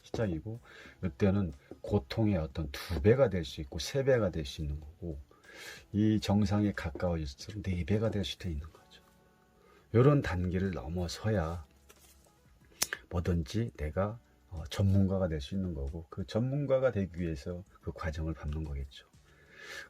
시작이고, 이때는 고통의 어떤 2배가 될 수 있고 3배가 될 수 있는 거고, 이 정상에 가까워질수록 4배가 될 수도 있는 거죠. 이런 단계를 넘어서야 뭐든지 내가 전문가가 될 수 있는 거고, 그 전문가가 되기 위해서 그 과정을 밟는 거겠죠.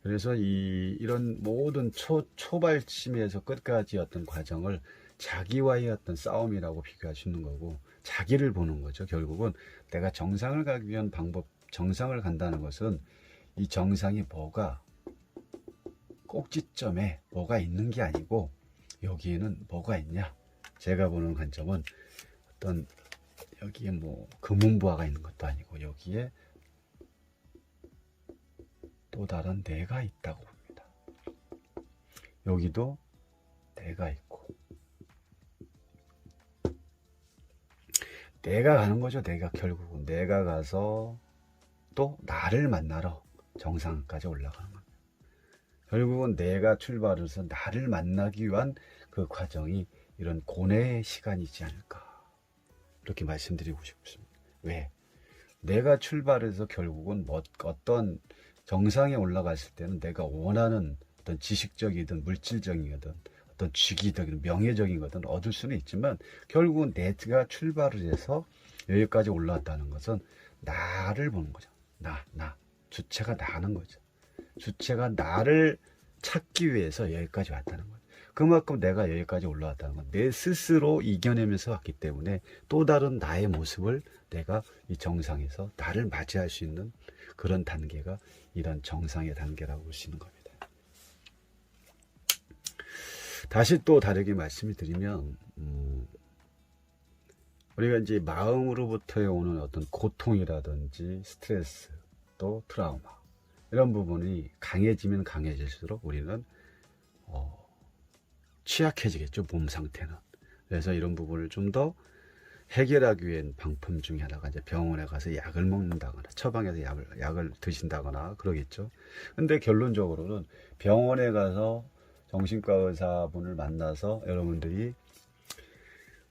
그래서 이런 모든 초발심에서 끝까지 어떤 과정을 자기와의 어떤 싸움이라고 비교할 수 있는 거고, 자기를 보는 거죠. 결국은 내가 정상을 가기 위한 방법, 정상을 간다는 것은 이 정상이 뭐가, 꼭지점에 뭐가 있는 게 아니고 여기에는 뭐가 있냐. 제가 보는 관점은 어떤 여기에 뭐 금은보화가 있는 것도 아니고 여기에 또 다른 내가 있다고 봅니다. 여기도 내가 있고, 내가 가는 거죠. 내가 결국은 내가 가서 또 나를 만나러 정상까지 올라가는 겁니다. 결국은 내가 출발해서 나를 만나기 위한 그 과정이 이런 고뇌의 시간이지 않을까, 이렇게 말씀드리고 싶습니다. 왜? 내가 출발해서 결국은 어떤 정상에 올라갔을 때는 내가 원하는 어떤 지식적이든 물질적이든 어떤 직위든 명예적인 것든 얻을 수는 있지만, 결국은 내가 출발을 해서 여기까지 올라왔다는 것은 나를 보는 거죠. 나. 주체가 나는 거죠. 주체가 나를 찾기 위해서 여기까지 왔다는 거죠. 그만큼 내가 여기까지 올라왔다는 건 내 스스로 이겨내면서 왔기 때문에 또 다른 나의 모습을 내가 이 정상에서 나를 맞이할 수 있는 그런 단계가 이런 정상의 단계라고 볼 수 있는 겁니다. 다시 또 다르게 말씀을 드리면, 우리가 이제 마음으로부터의 오는 어떤 고통이라든지 스트레스, 또 트라우마, 이런 부분이 강해지면 강해질수록 우리는 취약해지겠죠, 몸 상태는. 그래서 이런 부분을 좀 더 해결하기 위한 방법 중에 하나가 이제 병원에 가서 약을 먹는다거나 처방해서 약을 드신다거나 그러겠죠. 근데 결론적으로는 병원에 가서 정신과 의사분을 만나서 여러분들이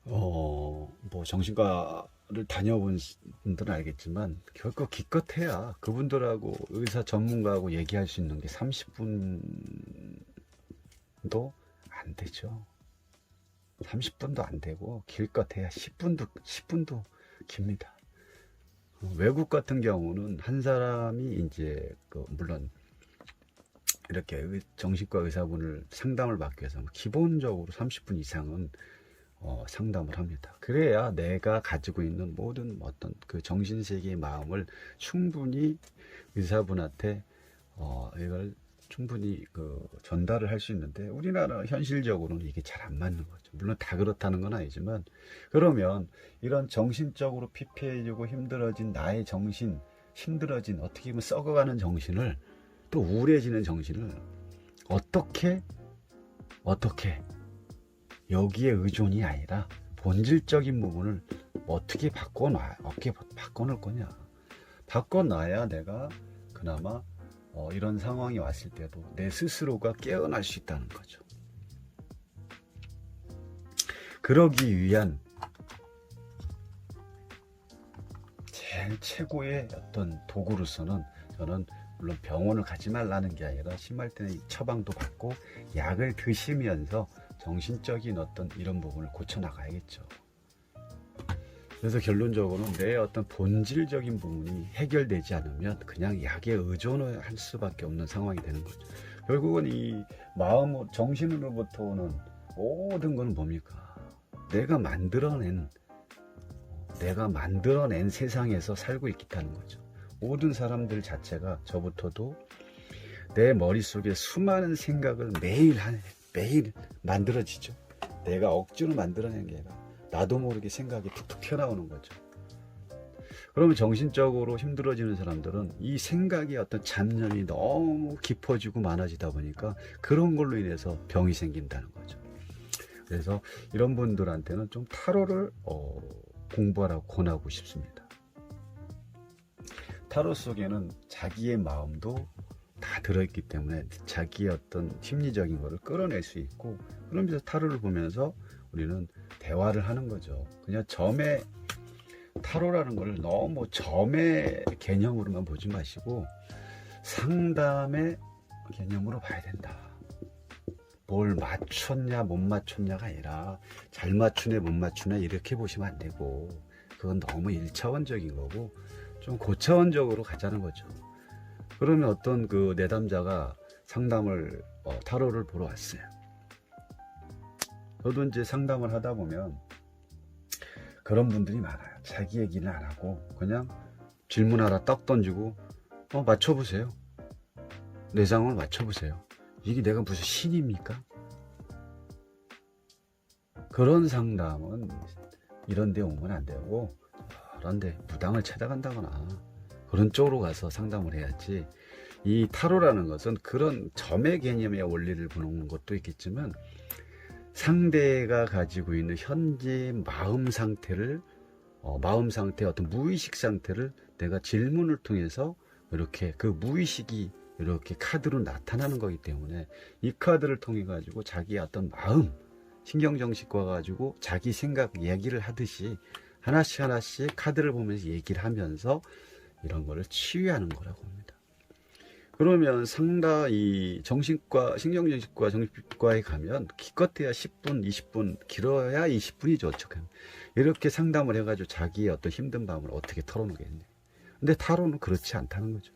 뭐 정신과를 다녀본 분들은 알겠지만 결코 기껏해야 그분들하고 의사 전문가하고 얘기할 수 있는 게 30분도 안 되죠. 30분도 안 되고 길껏해야 10분도 깁니다. 외국 같은 경우는 한 사람이 이제 물론 이렇게 정신과 의사분을 상담을 받기 위해서 기본적으로 30분 이상은 상담을 합니다. 그래야 내가 가지고 있는 모든 어떤 그 정신세계의 마음을 충분히 의사분한테 이걸 충분히 전달을 할 수 있는데, 우리나라 현실적으로는 이게 잘 안 맞는 거죠. 물론 다 그렇다는 건 아니지만, 그러면 이런 정신적으로 피폐해지고 힘들어진 나의 정신, 힘들어진 어떻게 보면 썩어가는 정신을, 또 우울해지는 정신을 어떻게 여기에 의존이 아니라 본질적인 부분을 어떻게 바꿔놓을 거냐. 바꿔놔야 내가 그나마 이런 상황이 왔을 때도 내 스스로가 깨어날 수 있다는 거죠. 그러기 위한 제일 최고의 어떤 도구로서는 저는 물론 병원을 가지 말라는 게 아니라 심할 때는 처방도 받고 약을 드시면서 정신적인 어떤 이런 부분을 고쳐나가야겠죠. 그래서 결론적으로는 내 어떤 본질적인 부분이 해결되지 않으면 그냥 약에 의존을 할 수밖에 없는 상황이 되는 거죠. 결국은 이 마음, 정신으로부터 오는 모든 건 뭡니까? 내가 만들어낸 세상에서 살고 있다는 거죠. 모든 사람들 자체가 저부터도 내 머릿속에 수많은 생각을 매일 만들어지죠. 내가 억지로 만들어낸 게 아니라 나도 모르게 생각이 툭툭 튀어나오는 거죠. 그러면 정신적으로 힘들어지는 사람들은 이 생각의 어떤 잡념이 너무 깊어지고 많아지다 보니까 그런 걸로 인해서 병이 생긴다는 거죠. 그래서 이런 분들한테는 좀 타로를 공부하라고 권하고 싶습니다. 타로 속에는 자기의 마음도 다 들어있기 때문에 자기의 어떤 심리적인 거를 끌어낼 수 있고, 그러면서 타로를 보면서 우리는 대화를 하는 거죠. 그냥 점의 타로라는 걸 너무 점의 개념으로만 보지 마시고 상담의 개념으로 봐야 된다. 뭘 맞췄냐 못 맞췄냐가 아니라 잘 맞추네 못 맞추네 이렇게 보시면 안 되고, 그건 너무 1차원적인 거고 좀 고차원적으로 가자는 거죠. 그러면 어떤 그 내담자가 상담을 타로를 보러 왔어요. 저도 이제 상담을 하다 보면 그런 분들이 많아요. 자기 얘기는 안 하고 그냥 질문 하나 딱 던지고 맞춰보세요. 내 상황을 맞춰보세요. 이게 내가 무슨 신입니까? 그런 상담은 이런 데 오면 안 되고 그런데 무당을 찾아간다거나 그런 쪽으로 가서 상담을 해야지, 이 타로라는 것은 그런 점의 개념의 원리를 보는 것도 있겠지만 상대가 가지고 있는 현재 마음 상태를 마음 상태, 어떤 무의식 상태를 내가 질문을 통해서 이렇게 그 무의식이 이렇게 카드로 나타나는 거기 때문에 이 카드를 통해 가지고 자기의 어떤 마음, 신경정신과 가지고 자기 생각 얘기를 하듯이 하나씩 하나씩 카드를 보면서 얘기를 하면서 이런 거를 치유하는 거라고 합니다. 그러면 이 정신과, 신경정신과, 정신과에 가면 기껏해야 10분, 20분, 길어야 20분이죠. 이렇게 상담을 해가지고 자기의 어떤 힘든 마음을 어떻게 털어놓겠냐. 근데 타로는 그렇지 않다는 거죠.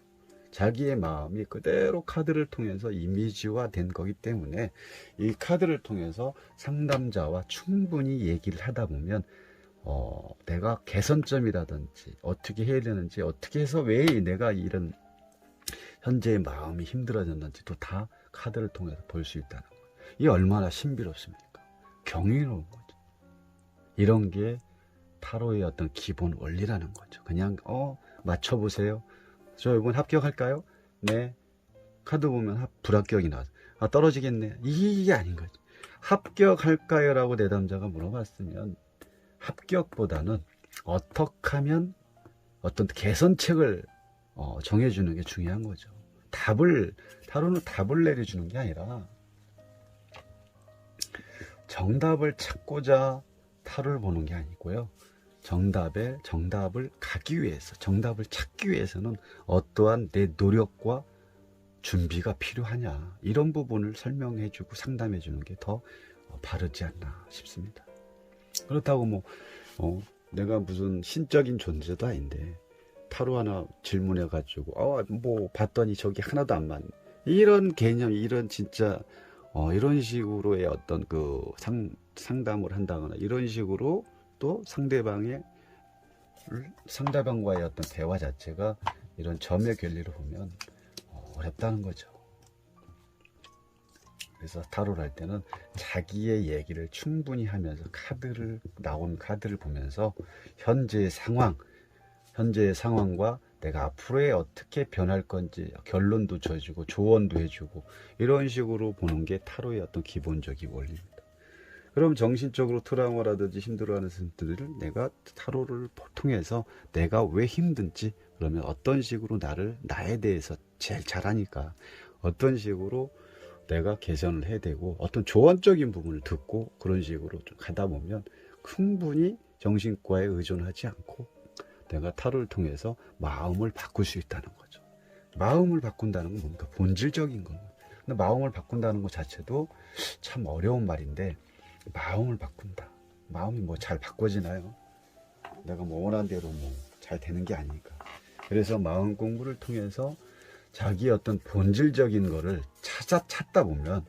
자기의 마음이 그대로 카드를 통해서 이미지화 된 거기 때문에 이 카드를 통해서 상담자와 충분히 얘기를 하다 보면 내가 개선점이라든지 어떻게 해야 되는지, 어떻게 해서 왜 내가 이런 현재의 마음이 힘들어졌는지도 다 카드를 통해서 볼 수 있다는 거예요. 이게 얼마나 신비롭습니까? 경이로운 거죠. 이런 게 타로의 어떤 기본 원리라는 거죠. 그냥 맞춰보세요. 저 이번 합격할까요? 네. 카드 보면 불합격이 나와서 떨어지겠네. 이게 아닌 거죠. 합격할까요? 라고 내담자가 물어봤으면 합격보다는 어떻게 하면 어떤 개선책을 정해주는 게 중요한 거죠. 타로는 답을 내려주는 게 아니라 정답을 찾고자 타로를 보는 게 아니고요. 정답을 가기 위해서, 정답을 찾기 위해서는 어떠한 내 노력과 준비가 필요하냐, 이런 부분을 설명해주고 상담해주는 게 더 바르지 않나 싶습니다. 그렇다고 내가 무슨 신적인 존재도 아닌데 타로 하나 질문해가지고 봤더니 저기 하나도 안 맞네, 이런 개념, 이런 진짜 이런 식으로의 어떤 그 상담을 한다거나 이런 식으로 또 상대방과의 어떤 대화 자체가 이런 점의原理로 보면 어렵다는 거죠. 그래서 타로를 할 때는 자기의 얘기를 충분히 하면서 나온 카드를 보면서 현재의 상황과 내가 앞으로에 어떻게 변할 건지 결론도 줘주고 조언도 해주고 이런 식으로 보는 게 타로의 어떤 기본적인 원리입니다. 그럼 정신적으로 트라우마라든지 힘들어하는 분들을 내가 타로를 통해서 내가 왜 힘든지, 그러면 어떤 식으로 나에 대해서 제일 잘하니까 어떤 식으로 내가 개선을 해야 되고 어떤 조언적인 부분을 듣고 그런 식으로 좀 가다 보면 충분히 정신과에 의존하지 않고 내가 타로를 통해서 마음을 바꿀 수 있다는 거죠. 마음을 바꾼다는 건 뭡니까? 본질적인 겁니다. 근데 마음을 바꾼다는 것 자체도 참 어려운 말인데, 마음을 바꾼다. 마음이 잘 바꿔지나요? 내가 원하는 대로 잘 되는 게 아니니까. 그래서 마음 공부를 통해서 자기의 어떤 본질적인 거를 찾다 보면,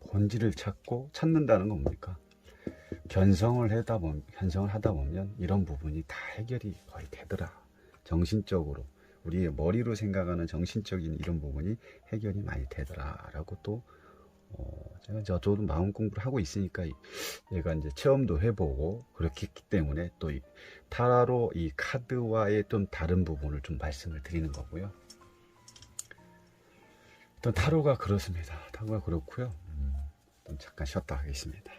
본질을 찾는다는 건 뭡니까? 견성을 하다 보면 이런 부분이 다 해결이 거의 되더라. 정신적으로, 우리의 머리로 생각하는 정신적인 이런 부분이 해결이 많이 되더라 라고 또 저도 마음 공부를 하고 있으니까 얘가 이제 체험도 해보고 그렇기 때문에 또 타로 이 카드와의 좀 다른 부분을 좀 말씀을 드리는 거고요. 일단 타로가 그렇습니다. 타로가 그렇고요. 잠깐 쉬었다 하겠습니다.